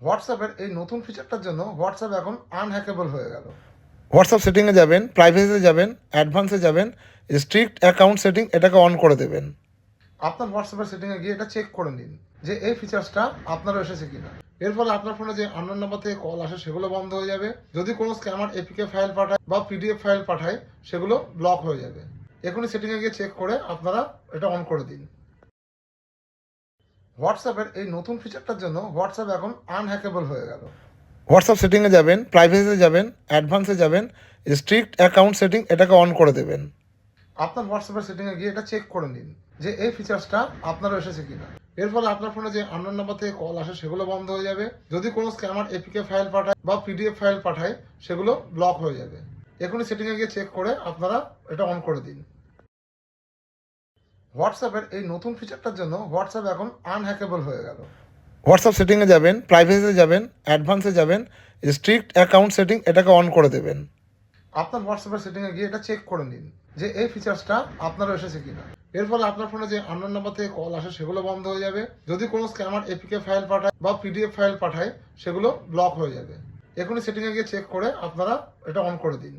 হোয়াটসঅ্যাপের এই নতুন ফিচারটার জন্য হোয়াটসঅ্যাপ এখন আনহ্যাকেবল হয়ে গেল। হোয়াটসঅ্যাপ সেটিংয়ে যাবেন, প্রাইভেসিতে যাবেন, অ্যাডভান্সে যাবেন, স্ট্রিক্ট অ্যাকাউন্ট সেটিং এটাকে অন করে দেবেন। আপনার হোয়াটসঅ্যাপের সেটিংয়ে গিয়ে এটা চেক করে নিন যে এই ফিচার্সটা আপনারও এসেছে কিনা। এর ফলে আপনার ফোনে যে আননোন নাম্বার থেকে কল আসে সেগুলো বন্ধ হয়ে যাবে। যদি কোনো স্ক্যামার এপিকে ফাইল পাঠায় বা পিডিএফ ফাইল পাঠায় সেগুলো ব্লক হয়ে যাবে। এখনই সেটিংয়ে গিয়ে চেক করে আপনারা এটা অন করে দিন। হোয়াটসঅ্যাপের এই নতুন ফিচারটার জন্য হোয়াটসঅ্যাপ এখন আনহ্যাকেবল হয়ে গেল। হোয়াটসঅ্যাপ সেটিংয়ে যাবেন, প্রাইভেসিতে যাবেন, অ্যাডভান্সে যাবেন, স্ট্রিক্ট অ্যাকাউন্ট সেটিং এটাকে অন করে দেবেন। আপনার হোয়াটসঅ্যাপের সেটিংয়ে গিয়ে এটা চেক করে নিন যে এই ফিচার্সটা আপনারও এসেছে কিনা। এর ফলে আপনার ফোনে যে আননোন নাম্বার থেকে কল আসে সেগুলো বন্ধ হয়ে যাবে। যদি কোনো স্ক্যামার এপিকে ফাইল পাঠায় বা পিডিএফ ফাইল পাঠায় সেগুলো ব্লক হয়ে যাবে। এখনই সেটিংয়ে গিয়ে চেক করে আপনারা এটা অন করে দিন। হোয়াটসঅ্যাপের এই নতুন ফিচারটার জন্য হোয়াটসঅ্যাপ এখন আনহ্যাকেবল হয়ে গেল। হোয়াটসঅ্যাপ সেটিংয়ে যাবেন, প্রাইভেসিতে যাবেন, অ্যাডভান্সে যাবেন, স্ট্রিক্ট অ্যাকাউন্ট সেটিং এটাকে অন করে দেবেন। আপনার হোয়াটসঅ্যাপের সেটিংয়ে গিয়ে এটা চেক করে নিন যে এই ফিচার্সটা আপনারও এসেছে কিনা। এর ফলে আপনার ফোনে যে আননোন নাম্বার থেকে কল আসে সেগুলো বন্ধ হয়ে যাবে। যদি কোনো স্ক্যামার এপিকে ফাইল পাঠায় বা পিডিএফ ফাইল পাঠায় সেগুলো ব্লক হয়ে যাবে। এখনই সেটিংয়ে গিয়ে চেক করে আপনারা এটা অন করে দিন।